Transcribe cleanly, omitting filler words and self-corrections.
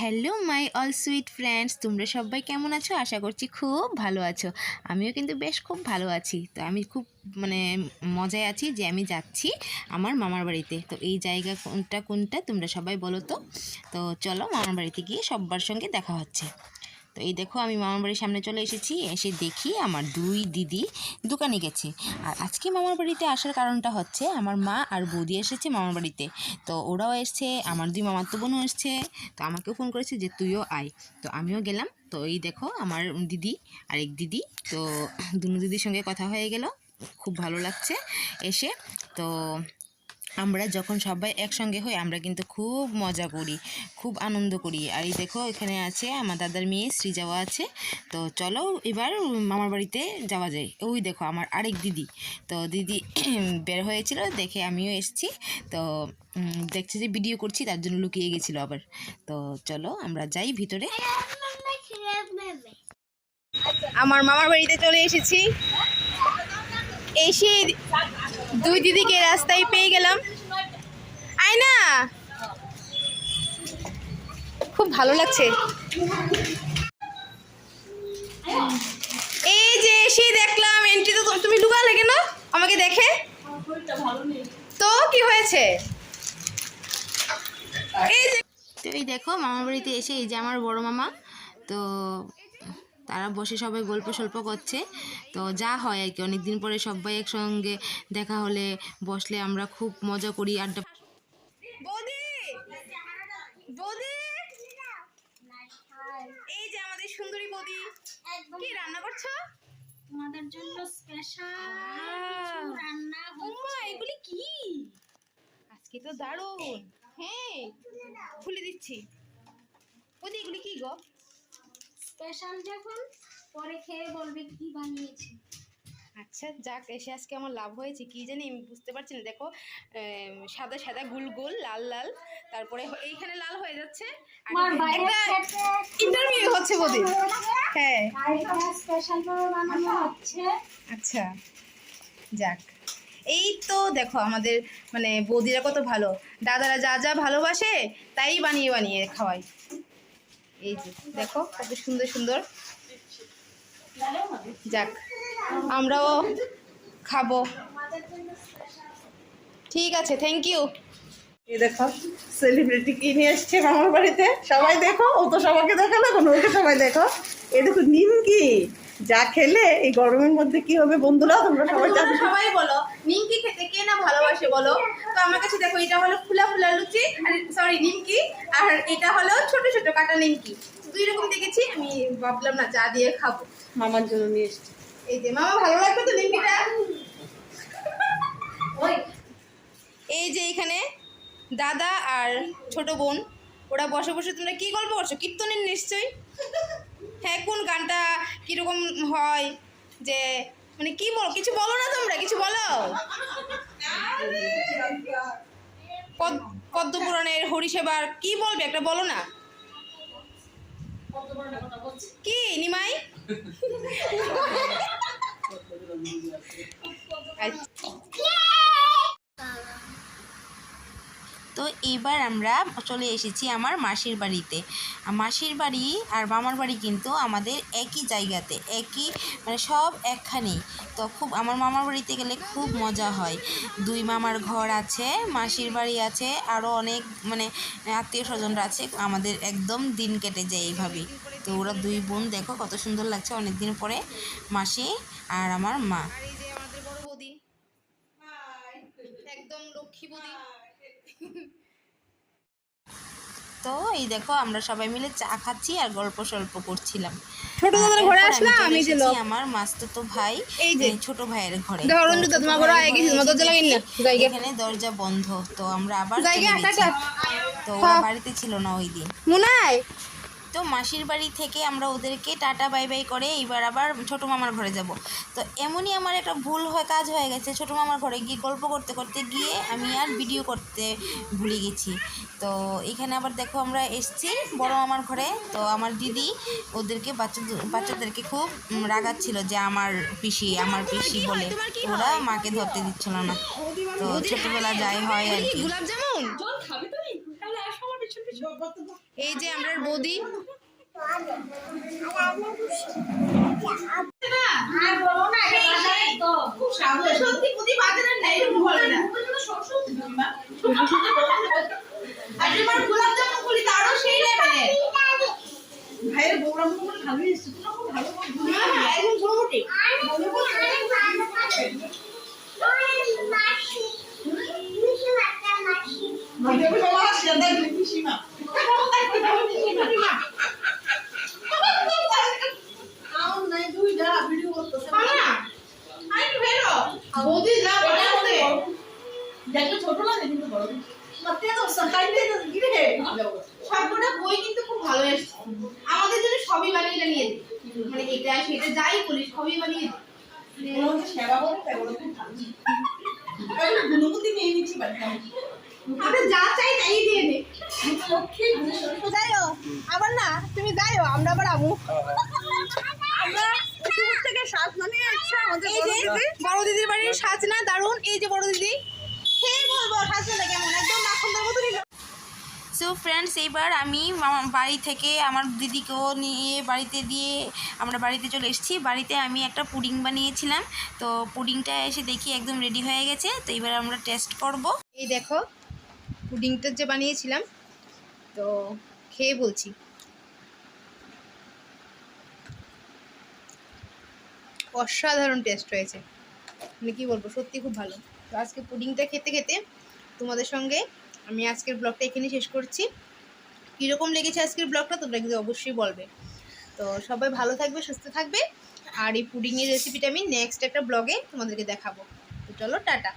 Hello my all sweet friends, তোমরা সবাই কেমন আছো? আশা করছি খুব ভালো আছো। আমিও কিন্তু বেশ খুব ভালো আছি। তো আমি খুব মজায় আছি যে আমি যাচ্ছি আমার মামার বাড়িতে। তো এই জায়গা কোনটা কোনটা তোমরা সবাই বলো তো। তো চলো মামার বাড়িতে গিয়ে সবার সঙ্গে দেখা হচ্ছে। তো এই দেখো আমি মামার বাড়ির সামনে চলে এসেছি। এসে দেখি আমার দুই দিদি দোকানে গেছে। আর আজকে মামার বাড়িতে আসার কারণটা হচ্ছে আমার মা আর বৌদি এসেছে মামার বাড়িতে। তো ওরাও এসছে, আমার দুই মামাতো বোনও এসছে। তো আমাকেও ফোন করেছে যে তুইও আয়। তো আমিও গেলাম। তো এই দেখো আমার দিদি আরেক দিদি, তো দুনো দিদির সঙ্গে কথা হয়ে গেল। খুব ভালো লাগছে এসে। তো আমরা যখন সবাই একসঙ্গে হই আমরা কিন্তু খুব মজা করি, খুব আনন্দ করি। আর এই দেখো এখানে আছে আমার দাদার মেয়ে সৃজাও আছে। তো চলো এবার মামার বাড়িতে যাওয়া যায়। ওই দেখো আমার আরেক দিদি, তো দিদি বের হয়েছিল দেখে আমিও এসেছি। তো দেখছি যে ভিডিও করছি তার জন্য লুকিয়ে গেছিলো আবার। তো চলো আমরা যাই ভিতরে। আমার মামার বাড়িতে চলে এসেছি। এসে দুই দিদিকে রাস্তায় পেয়ে গেলাম। আয় না, খুব ভালো লাগছে। এই যে এসে দেখলাম এন্ট্রি। তো তুমি লুকালে কেন আমাকে দেখে? তো কি হয়েছে? এই যে তো এই দেখো মামার বাড়িতে এসে এই যে আমার বড় মামা, তো তারা বসে সবাই গল্প সল্প করছে। তো যা হয় আর কি, অনেকদিন পরে সবাই একসঙ্গে দেখা হলে বসলে আমরা খুব মজা করি, আড্ডা। বৌদি, বৌদি, এই যে আমাদের সুন্দরী বৌদি, কি রান্না করছো? তোমাদের জন্য স্পেশাল রান্না হচ্ছে। এগুলি কি? আজকে তো দারুণ। হ্যাঁ, খুলে দিচ্ছি। বৌদি এগুলি কি গো? স্পেশাল যখন পরে খেয়ে বলবে কি বানিয়েছি। আচ্ছা যাক, এসে আজকে আমার লাভ হয়েছে কি জানি আমি বুঝতে পারছি না। দেখো সাদা সাদা গোল গোল লাল লাল, তারপরে এইখানে লাল হয়ে যাচ্ছে। ইন্টারভিউ হচ্ছে বৌদি। হ্যাঁ স্পেশাল ভাবে বানানো হচ্ছে। আচ্ছা যাক, এই তো দেখো আমাদের বৌদিরা কত ভালো, দাদারা যা যা ভালোবাসে তাই বানিয়ে বানিয়ে খাওয়াই। এই যে দেখো কত সুন্দর সুন্দর। যাক আমরাও খাবো। ঠিক আছে, থ্যাংক ইউ। এই দেখো সেলিব্রিটি কি নিয়ে এসছে মামার বাড়িতে, সবাই দেখো। ও তো সবাইকে দেখো না, কোনো ওকে সবাই দেখো। এই দেখো নিমকি, যা খেলে এই গরমের মধ্যে কি হবে বন্ধুরা, তোমরা সবাই জানো। সবাই বলো নিমকি খেতে কে না ভালোবাসে বলো। তো আমার কাছে দেখো এটা হলো ফুলা ফুলা লুচি, আর সরি নিমকি, আর এটা হলো ছোট ছোট কাটা নিমকি। দুই রকম দেখেছি, আমি ভাবলাম না চা দিয়ে খাবো। মামার জন্য নিয়ে এসছে। এই যে মামা ভালো লাগবে তো নিমকিটা। এই যে এখানে দাদা আর ছোট বোন ওরা বসে বসে, তোমরা কি গল্প করছো? কীর্তনের নিশ্চয়ই। হ্যাঁ, কোন গানটা কিরকম হয় যে কি বল, কিছু বলো না তোমরা, কিছু বলো। পদ্মপুরাণের হরিসেবার কি বলবে একটা বলো না। কি নিমাই? তো এবার আমরা চলে এসেছি আমার মাসির বাড়িতে। মাসির বাড়ি আর মামার বাড়ি কিন্তু আমাদের একই জায়গাতে, একই সব একখানেই। তো খুব আমার মামার বাড়িতে গেলে খুব মজা হয়। দুই মামার ঘর আছে, মাসির বাড়ি আছে, আরও অনেক আত্মীয় স্বজনরা আছে। আমাদের একদম দিন কেটে যায় এইভাবেই। তো ওরা দুই বোন দেখো কত সুন্দর লাগছে অনেক দিন পরে, মাসি আর আমার মা। আর এই যে আমাদের বড় বৌদি, একদম লক্ষ্মী বৌদি। তো এই দেখো আমরা সবাই মিলে চা খাচ্ছি আর গল্প সল্প করছিলাম। ছোট দাদার ঘরে আসলাম আমি, যে আমার মাস্তুতো ভাই, এই যে ছোট ভাইয়ের ঘরে। এখানে দরজা বন্ধ, তো আমরা আবার তো ওরা বাড়িতে ছিল না ওই দিন। তো মাসির বাড়ি থেকে আমরা ওদেরকে টাটা বাই বাই করে এইবার আবার ছোটো মামার ঘরে যাব। তো এমনই আমার একটা ভুল কাজ হয়ে গেছে, ছোটো মামার ঘরে গিয়ে গল্প করতে করতে গিয়ে আমি আর ভিডিও করতে ভুলে গেছি। তো এখানে আবার দেখো আমরা এসছি বড় মামার ঘরে। তো আমার দিদি ওদেরকে বাচ্চাদেরকে খুব রাগাচ্ছিল যে আমার পিসি বলে, ওরা মাকে ধরতে দিচ্ছিল না। তো ছোটোবেলা যাই হয় আর কি। এই যে আমরা বৌদি আর বলো না এটা বাজারে তো খুব সাবধানে সত্যি প্রতি বাজারে নেই বলে না আর গোলাপ জামুন গুলি তারও সেই লেভেলে ভাইয়ের বৌরা মুখ ভালোই এসেছে তোমরা খুব ভালো একদম ঝোমুটি ছোট লাগে কিন্তু বড় সবকটা বই কিন্তু খুব ভালো এসেছে আমাদের জন্য সবই বানিয়ে নিয়ে দিই মানে এটা সেটা যাই বলি সবই বানিয়ে দিই সেবা করে তাই ওরা খুব ভালো আমি গুণমতি নিয়ে নিচ্ছি আমরা যা চাই তাই দিয়ে নে যাইও আবার না তুমি যাইও আমরা আবার আমু আমরা ইউটিউব থেকে সাজ বানিয়ে এসেছে আমাদের এই যে বড় দিদির বাড়ির সাজনা দারুণ এই যে বড় দিদি খেয়ে বলবো সাজনাটা কেমন একদম নাখনদার মতনই। সো ফ্রেন্ডস এইবার আমি বাড়ি থেকে আমার দিদিকেও নিয়ে বাড়িতে দিয়ে আমরা বাড়িতে চলে এসেছি। বাড়িতে আমি একটা পুডিং বানিয়েছিলাম, তো পুডিংটা এসে দেখি একদম রেডি হয়ে গেছে। তো এবার আমরা টেস্ট করব। এই দেখো পুডিংটা যে বানিয়েছিলাম, তো খেয়ে বলছি। অসাধারণ টেস্ট হয়েছে, মানে কী বলবো, সত্যি খুব ভালো। তো আজকে পুডিংটা খেতে খেতে তোমাদের সঙ্গে আমি আজকের ব্লগটা এখানেই শেষ করছি। কীরকম লেগেছে আজকের ব্লগটা তোমরা কিন্তু অবশ্যই বলবে। তো সবাই ভালো থাকবে, সুস্থ থাকবে। আর এই পুডিংয়ের রেসিপিটা আমি নেক্সট একটা ব্লগে তোমাদেরকে দেখাবো। তো চলো টাটা।